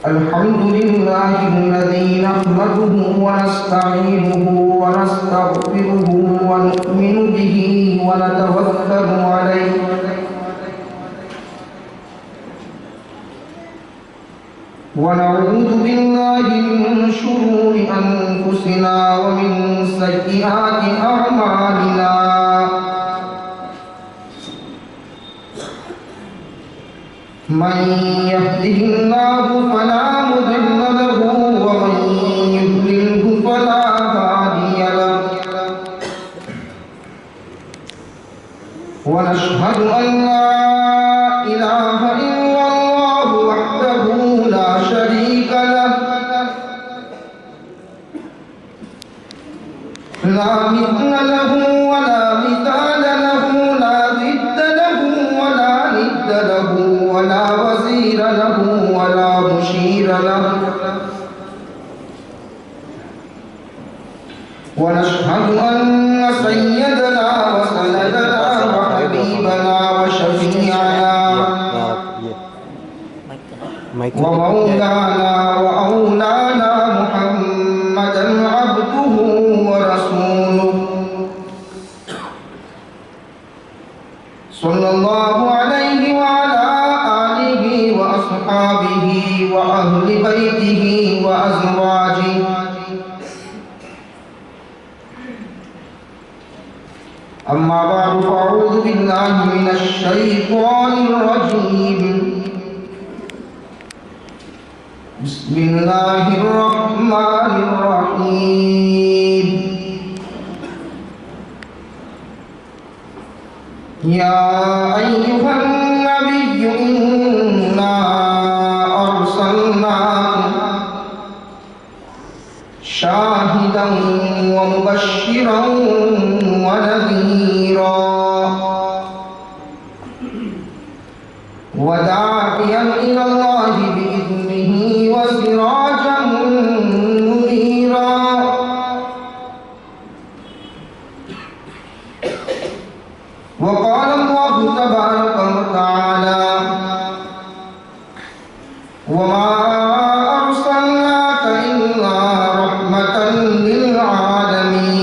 الحمد لله الذي نحمده ونستعينه ونستغفره ونؤمن به ونتوكل عليه ونعوذ بالله من شرور أنفسنا ومن سيئات أعمالنا من يهده الله فلا مضل له ومن يضلله فلا هادي له ونشهد أن لا إله إلا الله وحده لا شريك له لا مثل له ولا مثال له لا ضد له ولا ند له ولا وزير له ولا مشير له ونشهد أن سيدنا وسندنا وحبيبنا وشفيعنا ومولانا وأولانا محمدا عبده ورسوله صلى الله عليه وعلى آله وأصحابه وأهل بيته وأزواجه أما بعد فأعوذ بالله من الشيطان الرجيم بسم الله الرحمن الرحيم يا أيها النبي إنا أرسلناك شاهدا ومبشرا ونذيرا وداعيا إلى الله بإذنه وسراجا منيرا وقال الله تبارك وتعالى وما أرسلناك إلا رحمة للعالمين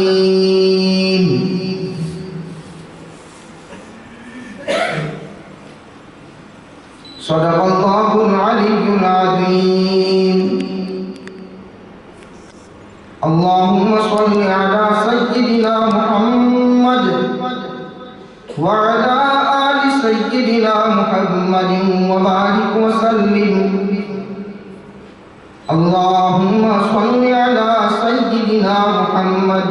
صدق الله العلي العظيم اللهم صل على سيدنا محمد وعلى آل سيدنا محمد وبارك وسلم اللهم صل على سيدنا محمد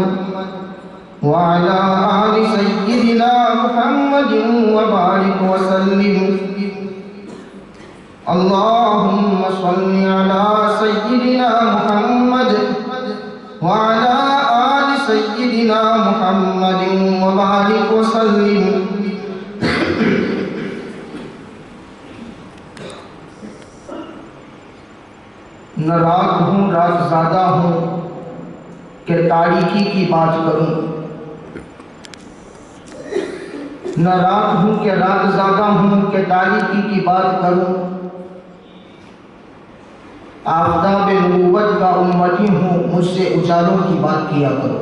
وعلى آل سيدنا محمد وبارك وسلم اللهم صل على سيدنا محمد وعلى آل سيدنا محمد وبارك وسلم نہ رات ہوں رات زادہ ہوں کہ تاریکی کی بات کروں نہ رات ہوں کہ رات زادہ ہوں کہ تاریکی کی بات کروں آفتاب نبوت کا امتی ہوں مجھ سے اجالوں کی بات کیا کرو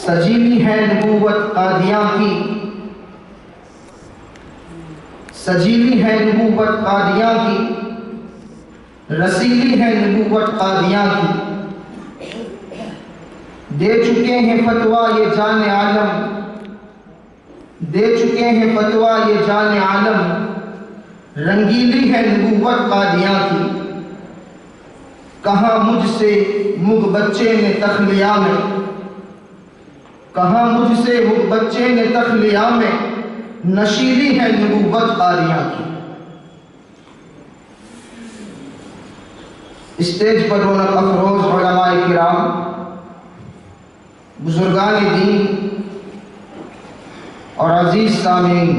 سجیلی ہے نبوت قادیاں کی سجیلی ہے نبوت قادیاں کی رسیلی ہے نبوت قادیاں کی دے چکے ہیں فتویٰ یہ جان عالم دے چکے ہیں فتویٰ یہ جان عالم رنگیلی ہے نبوت قادیاں کی کہاں مجھ سے مغ بچے نے تخلیہ میں کہاں مجھ سے مغ بچے نے تخلیہ میں نشیلی ہے نبوت قادیاں کی اسٹیج پر رونق افروز علماء کرام بزرگان دین اور عزیز سامعین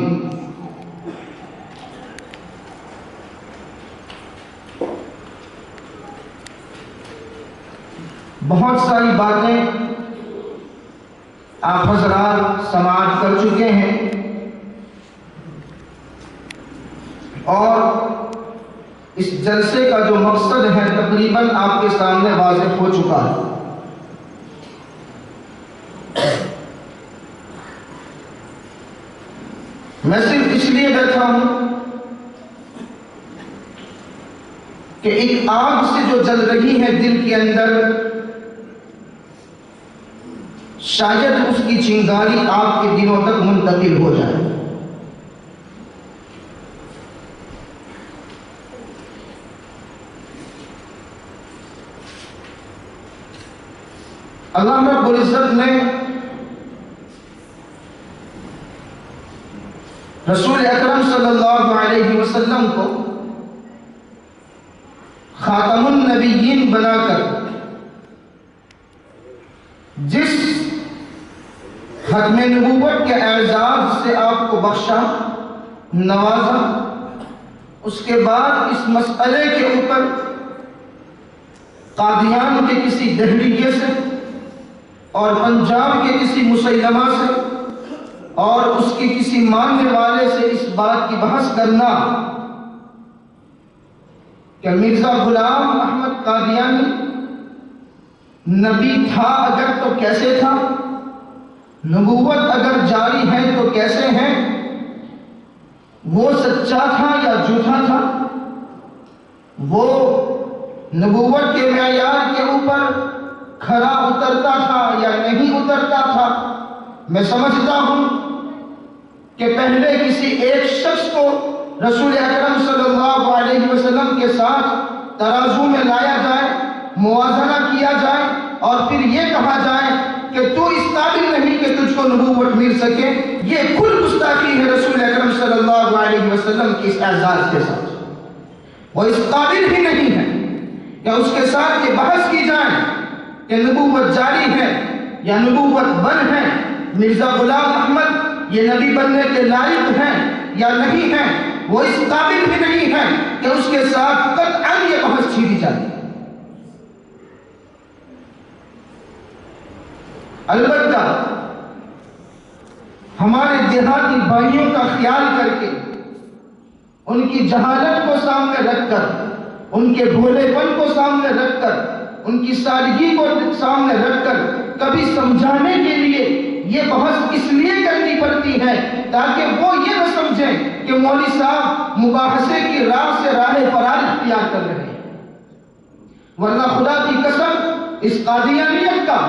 بہت ساری باتیں آپ حضرات سماعت کر چکے ہیں. اور اس جلسے کا جو مقصد ہے تقریباً آپ کے سامنے واضح ہو چکا ہے۔ میں صرف اس لیے بیٹھا ہوں کہ ایک آگ سے جو جل رہی ہے دل کے اندر، شاید اس کی چنگاری آپ کے دلوں تک منتقل ہو جائے۔ اللہ رب العزت نے رسول اکرم صلی اللہ علیہ وسلم کو خاتم النبیین بنا کر جس ختم نبوت کے اعزاز سے آپ کو بخشا، نوازا، اس کے بعد اس مسئلے کے اوپر قادیان کے کسی دہلیے سے اور پنجاب کے کسی مسلمہ سے اور اس کے کسی ماننے والے سے اس بات کی بحث کرنا کہ مرزا غلام احمد قادیانی نبی تھا اگر تو کیسے تھا، نبوت اگر جاری ہے تو کیسے ہیں، وہ سچا تھا یا جھوٹا تھا، وہ نبوت کے معیار کے اوپر کھرا اترتا تھا یا نہیں اترتا تھا۔ میں سمجھتا ہوں کہ پہلے کسی ایک شخص کو رسول اکرم صلی اللہ علیہ وسلم کے ساتھ ترازو میں لایا جائے، موازنہ کیا جائے اور پھر یہ کہا جائے کہ تو اس قابل نہیں کہ تجھ کو نبوت مل سکے، یہ کل گستاخی ہے رسول اکرم صلی اللہ علیہ وسلم کی اس اعزاز کے ساتھ۔ وہ اس قابل ہی نہیں ہے کہ اس کے ساتھ یہ بحث کی جائے کہ نبوت جاری ہے یا نبوت بن ہے، مرزا غلام احمد یہ نبی بننے کے لائق ہیں یا نہیں ہیں، وہ اس قابل بھی نہیں ہے کہ اس کے ساتھ قطعاً یہ بحث چھیڑی جائے۔ البتہ ہمارے دیہاتی بھائیوں کا خیال کر کے، ان کی جہالت کو سامنے رکھ کر، ان کے بھولے پن کو سامنے رکھ کر، ان کی سادگی کو سامنے رکھ کر کبھی سمجھانے کے لیے یہ بحث اس لیے کرنی پڑتی ہے تاکہ وہ یہ نہ سمجھیں کہ مولوی صاحب مباحثے کی راہ سے راہ فرار اختیار کر رہے ہیں، ورنہ خدا کی قسم اس قادیانیت کا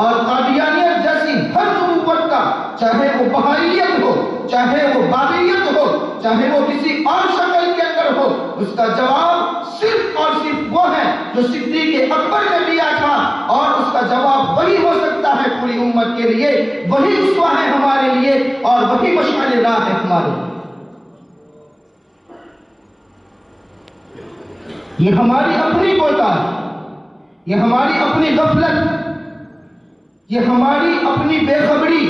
اور قادیانیت جیسی ہر نبوت کا، چاہے وہ بہائیت ہو، چاہے وہ بابیت ہو، چاہے وہ کسی اور شکل کے اندر ہو، اس کا جواب صرف اور صرف وہ ہے جو صدیق اکبر نے دیا تھا، اور اس کا جواب وہی ہو سکتا ہے پوری امت کے لیے، وہی اسوہ ہے ہمارے لیے اور وہی مشعل راہ ہے ہمارے لیے۔ یہ ہماری اپنی کوتاہی، یہ ہماری اپنی غفلت، یہ ہماری اپنی بے خبری،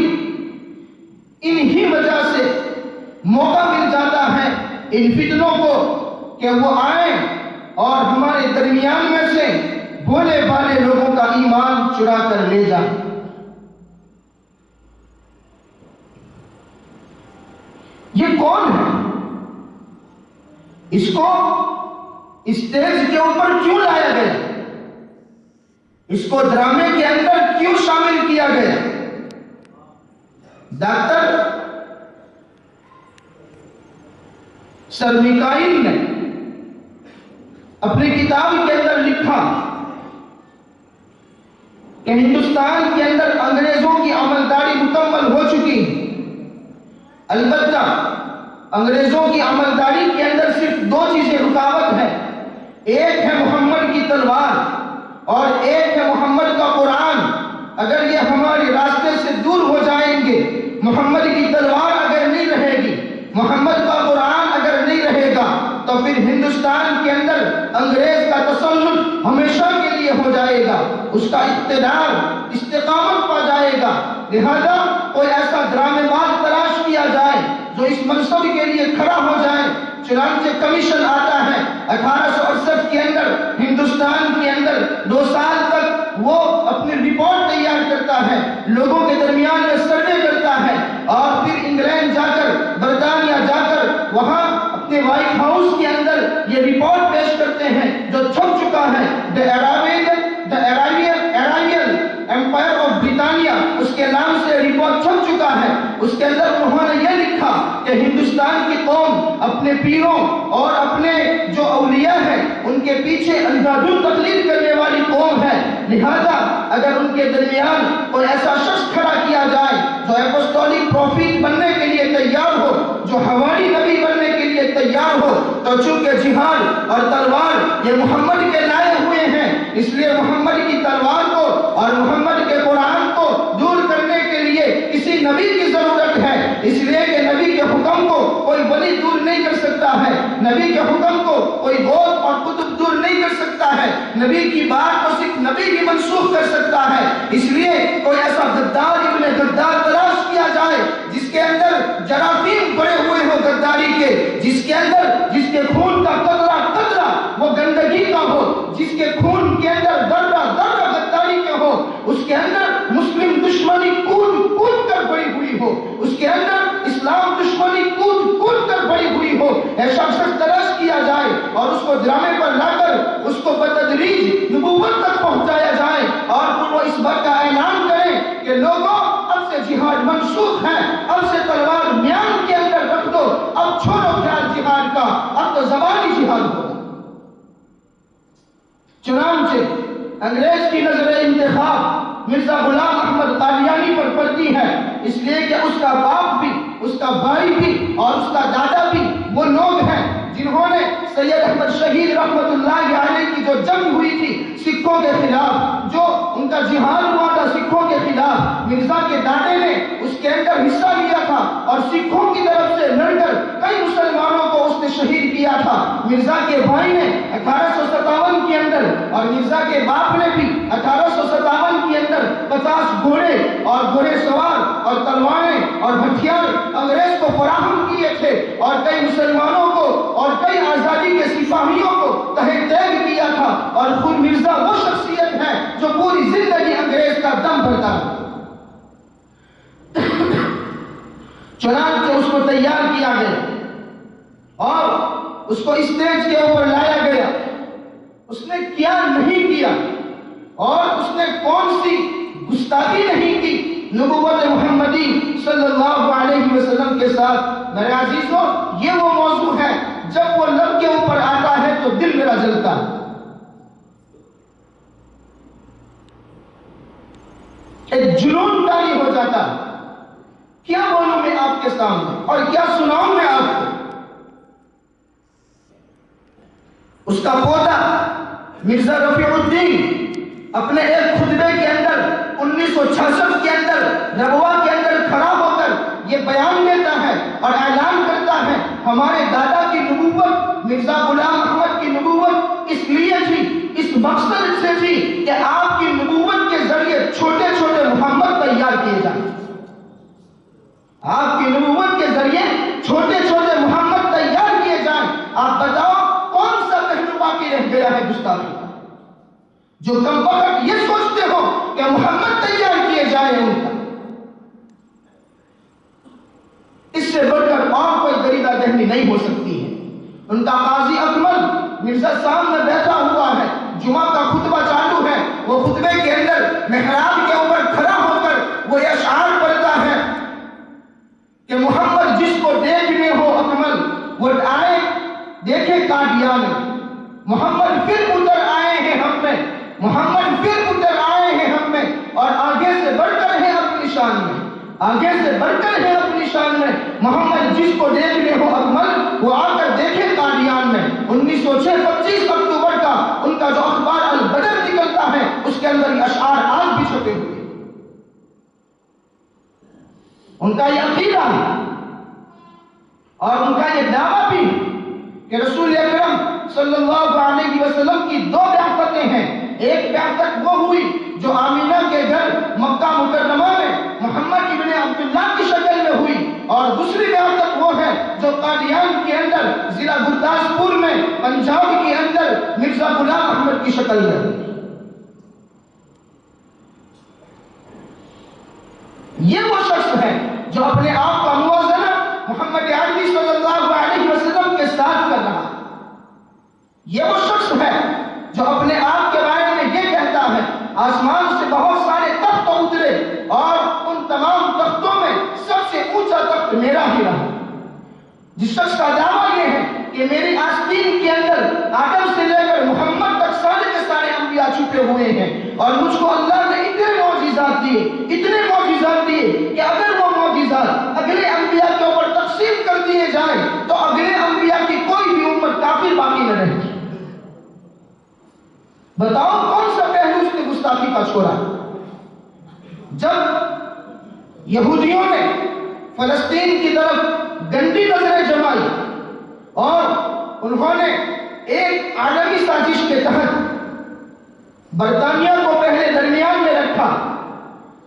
انہی وجہ سے موقع مل جاتا ہے ان فتنوں کو کہ وہ آئیں اور ہمارے درمیان میں سے بھولے بھالے لوگوں کا ایمان چرا کر لے جائیں۔ یہ کون ہے؟ اس کو اسٹیج کے اوپر کیوں لایا گیا؟ اس کو ڈرامے کے اندر کیوں شامل کیا گیا؟ ڈاکٹر سر میکائیل نے اپنی کتاب کے اندر لکھا کہ ہندوستان کے اندر انگریزوں کی عملداری مکمل ہو چکی ہے، البتہ انگریزوں کی عملداری کے اندر صرف دو چیزیں رکاوٹ ہے، ایک ہے محمد کی تلوار اور ایک ہے محمد کا قرآن۔ اگر یہ ہمارے راستے سے دور ہو جائیں گے، محمد کی تلوار اگر نہیں رہے گی، محمد کا قرآن اگر نہیں رہے گا، تو پھر ہندوستان کے اندر انگریز کا تسلط ہمیشہ کے لیے ہو جائے گا، اس کا اقتدار استقامت پا جائے گا۔ لہذا کوئی ایسا ڈرامے باز تلاش کیا جائے جو اس منصب کے لیے کھڑا ہو جائے۔ چنانچہ کمیشن آتا ہے 1868 کے اندر، ہندوستان کے اندر 2 سال تک وہ اپنی رپورٹ تیار کرتا ہے، لوگوں کے درمیان میں سروے کرتا ہے، اور پھر انگلینڈ جا کر، برطانیہ جا کر، وہاں اپنے وائٹ ہاؤس رپورٹ پیش کرتے ہیں جو چھپ چکا ہے، The Arabian Empire of Britannia، اس کے نام سے رپورٹ چھپ چکا ہے۔ اس کے اندر انہوں نے یہ لکھا کہ ہندوستان کی قوم اپنے پیروں اور اپنے جو اولیاء ہیں ان کے پیچھے اندھادھند تقلید کرنے والی قوم ہے، لہذا اگر ان کے درمیان کوئی ایسا شخص کھڑا کیا جائے جو اپوسٹولک پروفیٹ بننے کے لیے تیار ہو، جو حواری نبی بننے کے لیے تیار ہو، تو چونکہ جہاد اور تلوار یہ محمد کے لائے ہوئے ہیں، اس لیے محمد کی تلوار کو اور محمد کے قرآن کو دور کرنے کے لیے کسی نبی کی ضرورت ہے، اس لیے کہ نبی کے حکم کو کوئی ولی دور نہیں کر سکتا ہے، نبی کے حکم کو کوئی غوث اور قطب دور نہیں کر سکتا ہے، نبی کی بات کو صرف نبی ہی منسوخ کر سکتا ہے، اس لیے کوئی ایسا غدار ابن غدار تلاش کیا جائے جس کے اندر جراثیم بڑے ہوئے ہو غداری کے، جس کے اندر جس کے خون کا قطرہ قطرہ وہ گندگی کا ہو، جس کے خون کے اندر ذرہ ذرہ غداری کے ہو، اس کے اندر مسلم دشمنی کود کود کر بڑی ہوئی ہو، اس کے اندر اسلام دشمنی کود کود کر بڑی ہوئی ہو، ایسا شخص تلاش کیا جائے اور اس کو ڈرامے پر لا کر اس کو بتدریج نبوت تک پہنچایا جائے اور پھر وہ اس بات کا اعلان کریں کہ لوگوں اب سے جہاد منسوخ ہے، اب سے تلوار میان کے اندر رکھ دو، اب چھوڑو خیال جہاد کا، اب تو زبانی جہاد ہوگا۔ چنانچہ انگریز کی نظر انتخاب مرزا غلام احمد قادیانی پر پڑتی ہے، اس لیے کہ اس کا باپ بھی، اس کا بھائی بھی اور اس کا دادا بھی وہ لوگ ہیں جنہوں نے سید احمد شہید رحمت اللہ علیہ کی جو جنگ ہوئی تھی سکھوں کے خلاف، جو ان کا جہاد ہوا تھا سکھوں کے خلاف، مرزا کے دادے نے اس کے اندر حصہ لیا تھا اور سکھوں کی طرف سے لڑ کر کئی مسلمانوں کو اس نے شہید کیا تھا۔ مرزا کے بھائی نے 1857 کے اندر اور مرزا کے باپ نے بھی 1857 کے اندر 50 گھوڑے اور گھوڑے سوار اور تلواریں اور ہتھیار انگریز کو فراہم کیے تھے اور کئی مسلمانوں کو اور کئی آزادی کے سپاہیوں کو تہہ تیگ کیا تھا، اور خود مرزا وہ شخصیت ہے جو پوری زندگی انگریز کا دم بھرتا ہے۔ چنانچہ اس کو تیار کیا گیا اور اس کو اسٹیج کے اوپر لایا گیا، اس نے کیا نہیں کیا اور اس نے کون سی گستاخی نہیں کی نبوت محمدی صلی اللہ علیہ وسلم کے ساتھ۔ میرے عزیزوں، یہ وہ موضوع ہے جب وہ لب کے اوپر آتا ہے تو دل میرا جلتا ہے۔ ایک جنون طاری ہو جاتا ہے، کیا بولوں میں آپ کے سامنے اور کیا سناؤں میں آپ کو۔ اس کا پوتا مرزا رفیع الدین اپنے ایک خطبے کے اندر 1966 کے اندر ربوہ کے اندر کھڑا ہو کر یہ بیان دیتا ہے اور اعلان کرتا ہے ہمارے دادا کی نبوت، مرزا غلام احمد کی نبوت اس لیے تھی، اس مقصد سے تھی کہ آپ کی نبوت کے ذریعے چھوٹے چھوٹے محمد تیار کیے جائیں، آپ کی نبوت کے ذریعے چھوٹے چھوٹے محمد تیار کیے جائیں۔ آپ بتاؤ کون سا پہلو باقی رہ گیا ہے گستاخی کا، جو کم وقت یہ سوچتے ہو کہ محمد تیار کیے جائیں ان کا۔ اس سے بڑھ کر اور کوئی دریدہ دہنی نہیں ہو سکتی ہے۔ ان کا قاضی اکمل مرزا سامنے بیٹھا ہوا ہے، جمعہ کا خطبہ چالو ہے، وہ خطبے کے اندر محراب کے اوپر کھڑا ہو کر وہ یہ اشعار پڑھتا ہے کہ محمد جس کو دیکھنے ہو اکمل وہ آئے دیکھے قادیان میں، محمد پھر اتر آئے ہیں ہم میں، محمد پھر اتر آئے ہیں ہم میں، اور آگے سے بڑھ کر ہے اپنی شان میں، آگے سے بڑھ کر ہے اپنی شان میں، محمد جس کو دیکھنے ہو اکمل وہ آ کر دیکھے قادیان میں۔ 1906 25 اکتوبر کا ان کا جو اخبار البدر نکلتا ہے اس کے اندر یہ اشعار آج بھی چھپے ہوئے ہیں۔ ان کا یہ عقیدہ ہے اور ان کا یہ دعویٰ بھی کہ رسول اکرم صلی اللہ علیہ وسلم کی 2 بعثتیں ہیں۔ ایک بعثت وہ ہوئی جو آمینہ کے گھر مکہ مکرمہ میں محمد ابن عبداللہ کی شکل میں ہوئی، اور دوسری بعثت وہ ہے جو قادیان کے اندر ضلع گرداسپور میں پنجاب کے اندر مرزا غلام احمد کی شکل میں ہوئی۔ یہ وہ شخص ہے جو اپنے آپ کا موازنہ محمد عربی صلی اللہ علیہ وسلم کے ساتھ کر رہا ہے۔ یہ وہ شخص ہے جو اپنے آپ کے بارے میں یہ کہتا ہے آسمان سے بہت سارے تخت اترے اور ان تمام تختوں میں سب سے اونچا تخت میرا ہی رہا۔ جس شخص کا دعویٰ یہ ہے کہ میری آستین کے اندر آدم سے لے کر محمد تک سارے کے سارے انبیاء چھپے ہوئے ہیں اور مجھ کو اللہ نے اتنے معجزات دیے کہ اگر وہ معجزات اگلے انبیاء کے اوپر تقسیم کر دیے جائیں تو اگلے انبیاء کی کوئی بھی امت کافر باقی نہ رہے۔ بتاؤ کون سا پہلو اس نے گستاخی کا چھوڑا؟ جب یہودیوں نے فلسطین کی طرف گندی نظریں جمائی اور انہوں نے ایک عالمی سازش کے تحت برطانیہ کو پہلے درمیان میں رکھا،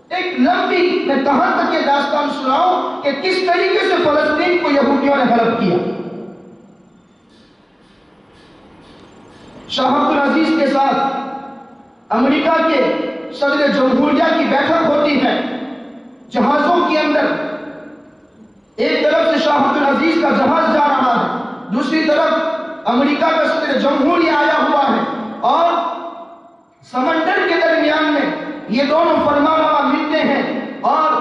ایک لمبی میں کہاں تک یہ داستان سناؤں کہ کس طریقے سے فلسطین کو یہودیوں نے ہڑپ کیا۔ شاہ عبد العزیز کے ساتھ امریکہ کے صدر جمہوریہ کی بیٹھک ہوتی ہے جہازوں کے اندر۔ ایک طرف سے شاہ عبد العزیز کا جہاز جا رہا ہے، دوسری طرف امریکہ کا صدر جمہوریہ آیا ہوا ہے اور سمندر کے درمیان میں یہ دونوں فرمانروا ملتے ہیں اور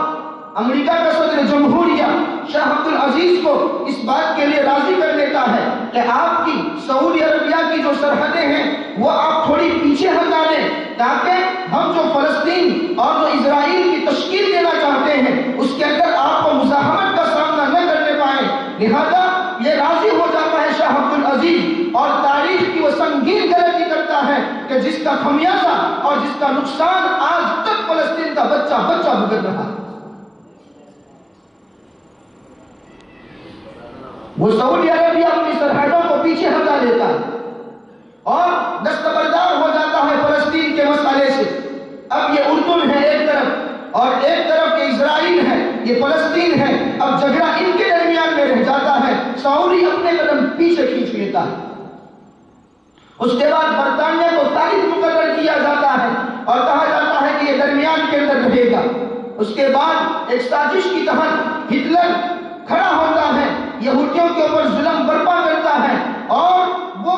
امریکہ کا صدر جمہوریہ شاہ عبد العزیز کو اس بات کے لیے راضی کر لیتا ہے کہ آپ کی سعودی عربیہ کی جو سرحدیں ہیں وہ آپ تھوڑی پیچھے ہٹا دیں تاکہ ہم جو فلسطین اور جو اسرائیل کی تشکیل دینا چاہتے ہیں اس کے اندر آپ کو مزاحمت کا سامنا نہ کرنے پائیں۔ لہذا یہ راضی ہو جاتا ہے شاہ عبد العزیز اور تاریخ کی وہ سنگین غلطی کرتا ہے کہ جس کا خمیازہ اور جس کا نقصان آج تک فلسطین کا بچہ بھگت رہا ہے۔ وہ سعودی عربیہ اپنی سرحدوں کو پیچھے ہٹا لیتا ہے اور دستبردار ہو جاتا ہے فلسطین کے مسئلے سے۔ اب یہ اردن ہے ایک طرف اور ایک طرف یہ اسرائیل ہے، یہ فلسطین ہے، اب جھگڑا ان کے درمیان میں رہ جاتا ہے۔ سعودی اپنے قدم پیچھے کھینچ لیتا ہے۔ اس کے بعد برطانیہ کو ثالث مقرر کیا جاتا ہے اور کہا جاتا ہے کہ یہ درمیان کے اندر رہے گا۔ اس کے بعد ایک سازش کی تحت ہٹلر کھڑا ہوتا ہے، یہودیوں کے اوپر ظلم برپا کرتا ہے اور وہ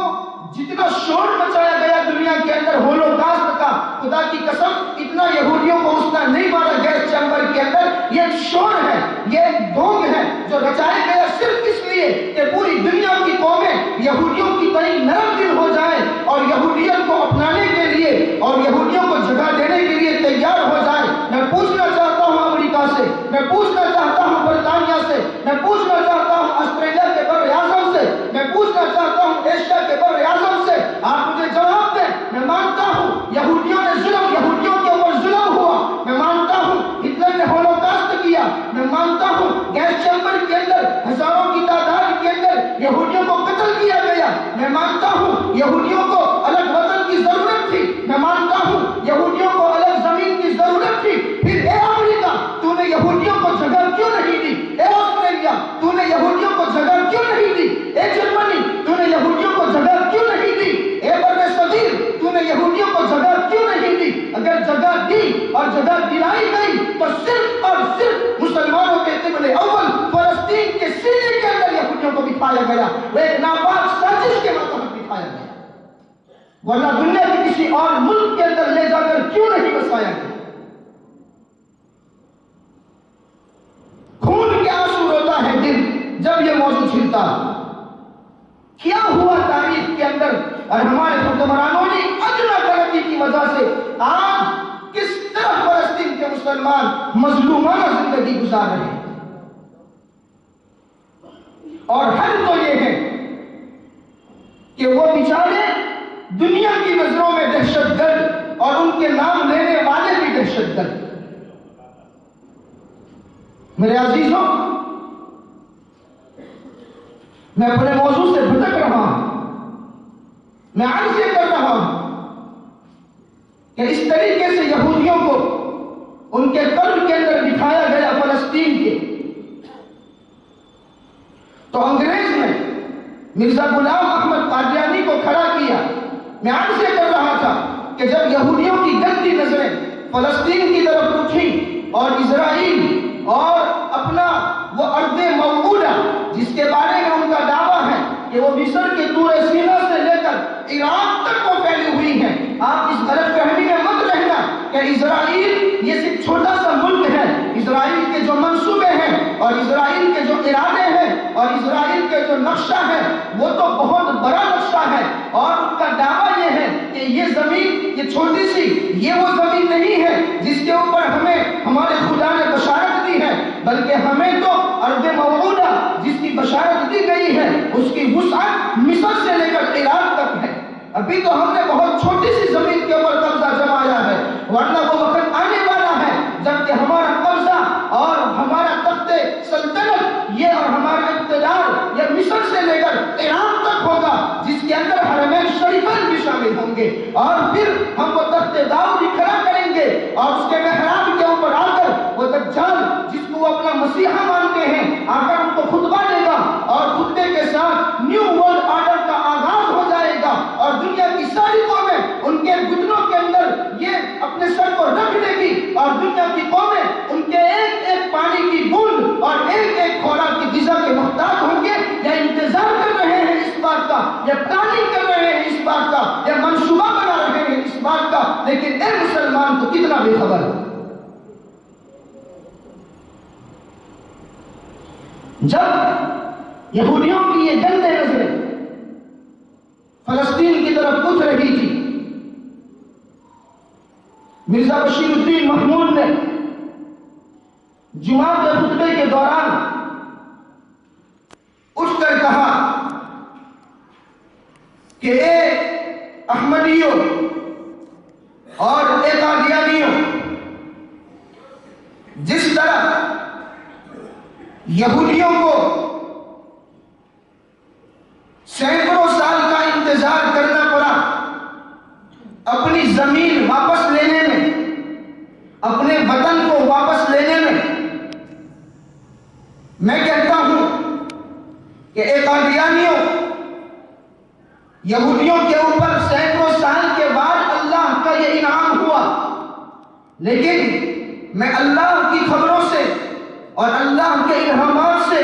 جتنا شور مچایا گیا دنیا کے اندر ہولوکاسٹ کا، خدا کی قسم اتنا یہودیوں کو اس نے نہیں مارا گیس چیمبر کے اندر۔ یہ ایک شور ہے، یہ ایک ڈھونگ ہے جو رچایا گیا صرف اس لیے کہ پوری دنیا کی قومیں یہودیوں کی طرح نرم دل ہو جائیں اور یہودیت کو اپنانے کے لیے اور یہودیوں کو جگہ دینے کے لیے تیار ہو جائیں۔ میں پوچھنا چاہتا ہوں امریکہ سے، میں پوچھنا چاہتا ہوں برطانیہ سے، میں پوچھنا چاہتا ہوں آسٹریلیا کے بر اعظم سے، میں پوچھنا چاہتا ہوں ایشیا کے بر اعظم سے، آپ مجھے جواب دیں۔ میں مانتا ہوں یہودیوں نے ظلم، یہودیوں کے اوپر ظلم ہوا، میں مانتا ہوں ہٹلر نے ہولوکاسٹ کیا، میں مانتا ہوں گیس چیمبر کے اندر ہزاروں کی تعداد کے اندر یہودیوں کو قتل کیا گیا، میں مانتا ہوں یہودیوں کو الگ وطن کی ضرورت تھی، میں مانتا ہوں یہودیوں کو الگ زمین کی ضرورت تھی۔ پھر اے امریکہ تو نے یہودیوں کو جگہ کیوں نہیں دی؟ اے آسٹریلیا تو نے یہودیوں کو جگہ کیوں نہیں دی؟ اے جرمنی تو نے یہودیوں کو جگہ کیوں نہیں دی؟ اے بر صغیر تو نے یہودیوں کو جگہ کیوں نہیں دی؟ اگر جگہ دی اور جگہ دلائی گئی تو صرف اور صرف مسلمانوں کے قبلے اول فلسطین کے سینے کے اندر یہودیوں کو بٹھایا گیا، وہ ایک ناپاک سازش کے مطابق بٹھایا گیا، ورنہ دنیا کے کسی اور ملک کے اندر لے جا کر کیوں نہیں بسایا گیا؟ خون کے آنسو روتا ہے دل جب یہ موضوع چھلتا ہے۔ کیا ہوا تاریخ کے اندر اور ہمارے حکمرانوں نے ادنا غلطی کی وجہ سے آج کس طرح فلسطین کے مسلمان مظلومانہ زندگی گزار رہے ہیں۔ اور حل تو یہ ہے کہ وہ بیچارے دنیا کی نظروں میں دہشت گرد اور ان کے نام لینے والے بھی دہشت گرد۔ میرے عزیزوں، میں اپنے موضوع سے بھٹک رہا ہوں، میں عرض یہ کر رہا ہوں کہ اس طریقے سے یہودیوں کو ان کے قلب کے اندر دکھایا گیا فلسطین کے، تو انگریز نے مرزا غلام احمد قادیانی کو کھڑا کیا۔ میں عرض یہ کر رہا تھا کہ جب یہودیوں کی گندی نظریں فلسطین کی طرف اٹھی اور اسرائیل اور اپنا وہ ارض موعودہ جس کے بارے میں ان کا دعویٰ ہے کہ وہ مصر کے طور سینا سے لے کر نقشہ ہے وہ تو بہت بڑا نقشہ ہے، اور ان کا دعویٰ یہ ہے کہ یہ زمین، یہ چھوٹی سی، یہ وہ زمین نہیں ہے جس کے اوپر ہمیں ہمارے خدا نے بشارت دی ہے، بلکہ ہمیں تو ارض موعودہ جس کی بشارت دی گئی ہے اس کی وسعت مصر سے لے کر عراق تک ہے۔ ابھی تو ہم نے بہت چھوٹی سی زمین کے اوپر قبضہ جمایا ہے، ورنہ وہ وقت آنے والا ہے جب کہ ہمارا قبضہ اور ہمارا تخت سلطنت یہ اور ہمارا اقتدار یہ مصر سے لے کر عراق تک ہوگا، جس کے اندر حرمین شریفین بھی شامل ہوں گے، اور پھر ہم وہ تخت داؤد کھڑا کریں گے، اور اس کے محراب کے اوپر آ کر وہ دجال جس کو وہ اپنا مسیحا مانتے ہیں آ کر ان کو خطبہ دے گا، اور خطبے کے ساتھ نیو ورلڈ آرڈر کا آغاز ہو جائے گا، اور دنیا کی ساری قومیں ان کے گھٹنوں کے اندر یہ اپنے سر کو رکھ دے گی، اور دنیا کی قومیں ان کے ایک ایک پانی کی بوند اور ایک ایک خوراک کی غذا کے محتاج ہوں گے، یا انتظار کر رہے ہیں اس بات کا، یا پلاننگ کر رہے ہیں اس بات کا، یا منصوبہ بنا رہے ہیں اس بات کا، لیکن اے مسلمان تو کتنا بے خبر ہے۔ جب یہودیوں کی یہ گندے نظریں فلسطین کی طرف اٹھ رہی تھی، مرزا بشیر الدین محمود نے جمعہ کے خطبے کے دوران اٹھ کر کہا کہ اے احمدیوں اور اے قادیانیوں، جس طرح یہودیوں کو سینکڑوں سال کا انتظار کرنا پڑا اپنی زمین واپس لینے میں، اپنے وطن کو واپس لینے میں کہتا ہوں کہ اے قادیانیوں، یہودیوں کے اوپر سینکڑوں سال کے بعد اللہ کا یہ انعام ہوا، لیکن میں اللہ کی خبروں سے اور اللہ کے الہامات سے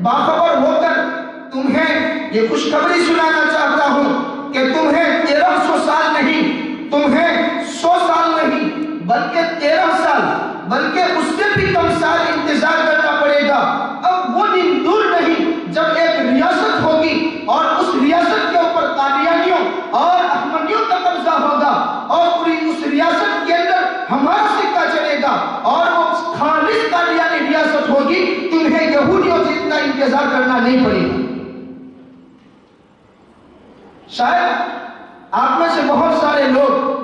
باخبر ہو کر تمہیں یہ خوشخبری سنانا چاہتا ہوں کہ تمہیں 1300 سال نہیں، تمہیں 100 سال نہیں، بلکہ 13 سال، بلکہ اس سے بھی کم سال انتظار کرنا پڑے گا۔ اب وہ دن دور نہیں جب ایک ریاست ہوگی، اور اس ریاست کے اوپر قادیانیوں اور احمدیوں کا قبضہ ہوگا، اور پوری اس ریاست کے اندر ہمارا سکہ چلے گا، اور وہ خالص قادیانی ریاست ہوگی، تمہیں یہودیوں سے اتنا انتظار کرنا نہیں پڑے گا۔ شاید آپ میں سے بہت سارے لوگ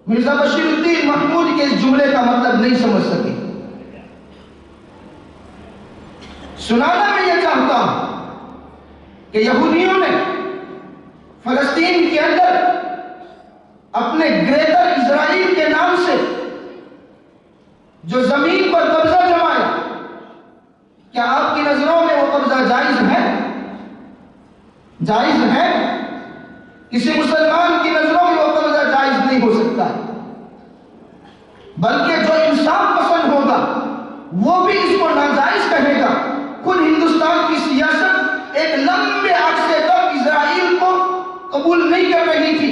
مرزا بشیر الدین محمود کے اس جملے کا مطلب نہیں سمجھ سکے۔ سنانا میں یہ چاہتا ہوں کہ یہودیوں نے فلسطین کے اندر اپنے گریٹر اسرائیل کے نام سے جو زمین پر قبضہ جمایا، کیا آپ کی نظروں میں وہ قبضہ جائز ہے؟ جائز ہے؟ کسی مسلمان کی نظروں میں وہ قبضہ جائز نہیں ہو سکتا ہے، بلکہ جو انصاف پسند ہوگا وہ بھی اس کو ناجائز کہے گا۔ خود ہندوستان کی سیاست ایک لمبے عرصے تک اسرائیل کو قبول نہیں کر رہی تھی،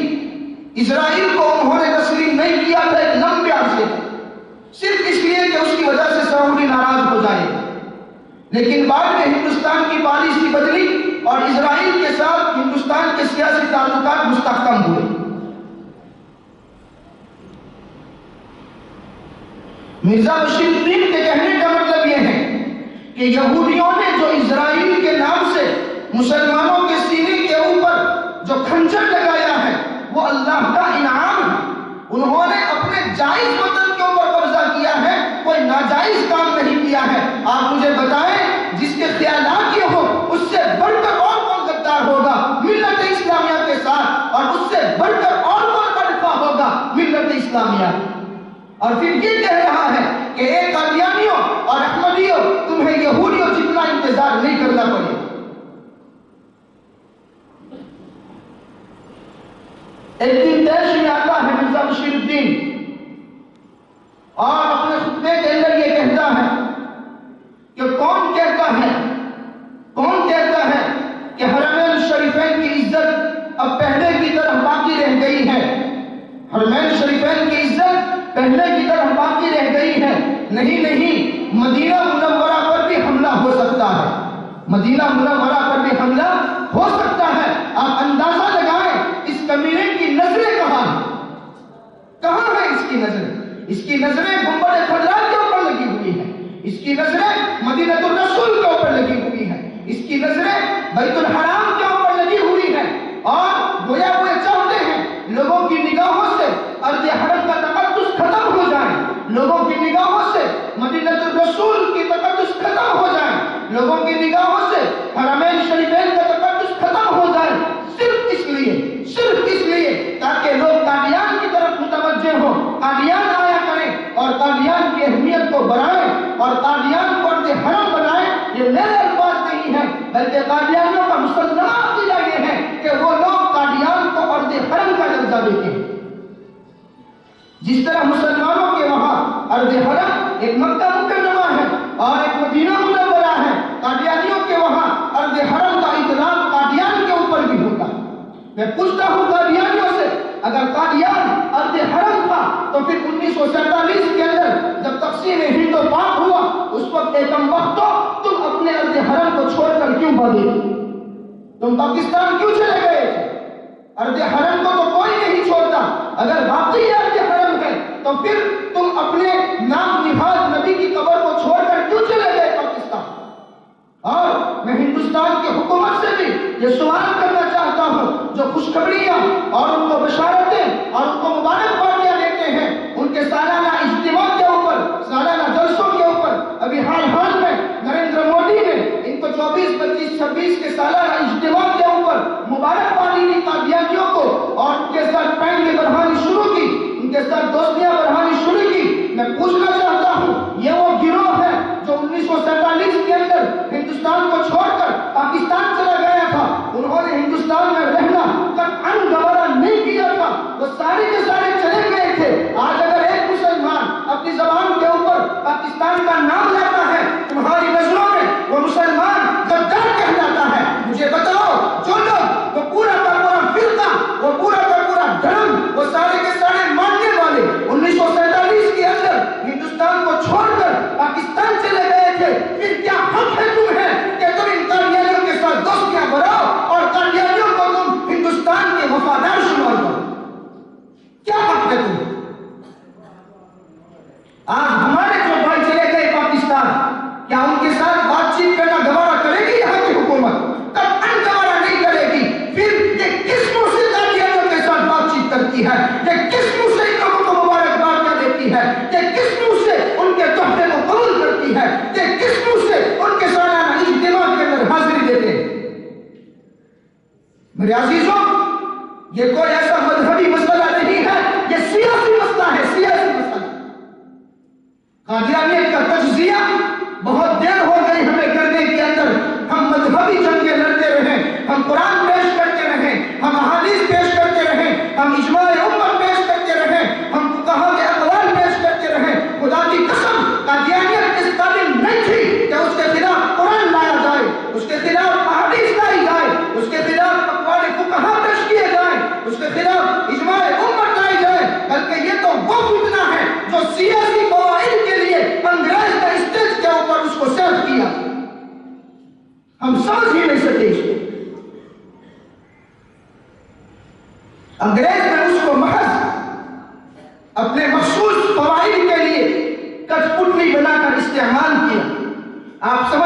اسرائیل کو انہوں نے تسلیم نہیں کیا تھا ایک لمبے عرصے تک، صرف اس لیے کہ اس کی وجہ سے سعودی ناراض ہو جائے، لیکن بعد میں ہندوستان کی پالیسی بدلی اور اسرائیل کے ساتھ ہندوستان کے سیاسی تعلقات مستحکم ہوئے۔ مرزا بشیر الدین کے کہنے کا مطلب یہ ہے کہ یہودیوں نے جو اسرائیل کے نام سے مسلمانوں کے سینے کے اوپر جو کھنجر لگایا ہے وہ اللہ کا انعام ہے۔ انہوں نے اپنے جائز وطن کے اوپر قبضہ کیا ہے، کوئی ناجائز کام نہیں کیا ہے۔ آپ مجھے بتائیں جس کے خیالات یہ ہو اس سے بڑھ کر اور کون غدار ہوگا ملت اسلامیہ کے ساتھ، اور اس سے بڑھ کر اور کون بدخواہ ہوگا ملت اسلامیہ۔ اور پھر یہ کہہ رہا ہے کہ اے قادیانیوں اور احمدیوں، تمہیں یہودیوں جتنا انتظار نہیں کرنا پڑے۔ ایک دن دیش میں آتا ہے مرزا بشیر الدین اور اپنے خطبے کے اندر یہ کہتا ہے کہ کون کہتا ہے کہ حرمین شریفین کی عزت اب پہلے کی طرح باقی رہ گئی ہے، حرمین شریفین کی عزت پہلے کی طرح باقی رہ گئی ہے، نہیں، مدینہ منورہ پر بھی حملہ ہو سکتا ہے۔ مدینہ منورہ پر بھی حملہ ہو سکتا ہے۔ آپ اندازہ لگائیں اس کمینے کی نظریں کہاں ہیں؟ کہاں ہے اس کی نظریں؟ اس کی نظریں گنبد خضرا کے اوپر لگی ہوئی ہیں، اس کی نظریں مدینہ الرسول کے اوپر لگی ہوئی ہیں، اس کی نظریں بیت الحرام کے اوپر لگی ہوئی ہیں، اور گویا وہ چاہتے ہیں لوگوں کی نگاہوں سے ارض حرم کا تقدس ختم ہو جائے، لوگوں کی نگاہوں سے مدینہ الرسول کی تقدس ختم ہو جائے، لوگوں کی نگاہوں سے حرمین شریفین کا تقدس ختم ہو جائے، صرف اس لیے تاکہ لوگ قادیان کی طرف متوجہ ہوں، قادیان آیا کریں اور قادیان کی اہمیت کو بڑھائیں اور قادیان کو ارض حرم بنائیں۔ یہ میرے الفاظ نہیں ہیں، بلکہ قادیانیوں کا مسلمہ عقیدہ یہ ہے کہ وہ لوگ قادیان کو ارض حرم کا درجہ دیتے ہیں۔ جس طرح مسلمانوں کے وہاں ارض حرم ایک مکہ مکرمہ ہے اور ایک مدینہ منورہ ہے، قادیانیوں کے وہاں ارض حرم کا اطلاق قادیان کے اوپر بھی ہوتا ہے۔ میں پوچھتا ہوں قادیانیوں سے، اگر قادیان ارض حرم تھا تو پھر 1947 کے اندر جب تقسیم ہند و پاک ہوا، اس وقت ایکم وقتوں تم اپنے ارض حرم کو چھوڑ کر کیوں بھاگے؟ تم پاکستان کیوں چلے گئے تھے؟ ارض حرم کو تو کوئی نہیں چھوڑتا، اگر واقعی ارض حرم ہے تو پھر تم اپنے نام نہاد نبی کی قبر کو چھوڑ کر کیوں چلے گئے پاکستان؟ اور میں ہندوستان کی حکومت سے بھی یہ سوال کرنا چاہتا ہوں، جو خوشخبریاں اور ان کو بشارتیں اور ان کو مبارکبادیاں دیتے ہیں، ان کے سالانہ اجتماع کے اوپر، سالانہ جلسوں کے اوپر، ابھی حال میں نریندر مودی نے ان کو 24، 25، 26 کے سالانہ اجتماع کے اوپر مبارکبادی دی قادیانیوں کو اور ان کے ساتھ پینڈلی بڑھانی شروع کی، ان کے ساتھ دوستیاں بڑھانی شروع کی۔ میں پوچھنا چاہتا ہوں، یہ وہ گروہ ہے جو 1947 کے اندر ہندوستان کو چھوڑ کر پاکستان چلا گیا تھا، انہوں نے ہندوستان میں رہنا قطعاً گوارا نہیں کیا تھا، وہ سارے کے سارے چلے گئے تھے۔ آج اگر ایک مسلمان اپنی زبان کے اوپر پاکستان کا نام لیتا ہے، تمہاری نظروں میں وہ مسلمان غدار کہلاتا ہے۔ مجھے بتاؤ، جو لوگ وہ پورا کا پورا فرقہ، وہ پورا کا پورا دھرم، وہ سارے کے سارے ماننے والے 1947 کے اندر ہندوستان کو چھوڑ کر پاکستان چلے گئے تھے، پھر کیا حق ہے تمہیں کہ تم ان قادیانیوں کے ساتھ دوستیاں بڑھاؤ اور قادیانیوں کو تم ہندوستان کے وفادار شمار کرو؟ کیا حق ہے تمہیں؟ آج ہمارے جو بھائی چلے گئے پاکستان، کیا ان کے ساتھ بات چیت کرنا گوارا کرے گی یہاں کی حکومت؟ قطعاً گوارا نہیں کرے گی۔ پھر یہ کس منہ سے قادیانیوں کے ساتھ بات چیت کرتی ہے؟ یہ کس منہ سے ان لوگوں کو مبارکباد دیتی ہے؟ یہ کس منہ سے ان کے تحفے کو قبول کرتی ہے؟ یہ کس منہ سے ان کے سالانہ اجتماع کے اندر حاضری دیتے ہیں؟ میرے عزیزوں، یہ کوئی ایسا مذہبی مسئلہ نہیں ہے، یہ سیاسی مسئلہ ہے، سیاسی مسئلہ۔ قادیانیت کا تجزیہ بہت دیر ہو گئی ہمیں کرنے کے اندر، ہم مذہبی جنگیں لڑتے رہے، ہم قرآن پیش کرتے رہے، ہم احادیث پیش کرتے رہے، ہم اجماع امت پیش کرتے رہے، ہم فقہاء کے اقوال پیش کرتے رہے۔ خدا کی قسم، قادیانیت اس قابل نہیں تھی کہ اس کے خلاف قرآن لایا جائے، اس کے خلاف احادیث لائی جائے، اس کے خلاف اقوال فقہاء پیش کیے جائیں، اس کے خلاف اجماع امت لائی جائے، بلکہ یہ تو وہ فتنہ ہے جو سیاسی فوائد کے لیے انگریز نے اسٹیج کے اوپر اس کو سرو کیا۔ ہم سمجھ ہی نہیں سکتے اس کو۔ انگریز نے اس کو محض اپنے مخصوص فوائد کے لیے کٹھ پتلی بنا کر استعمال کیا۔ آپ سمجھ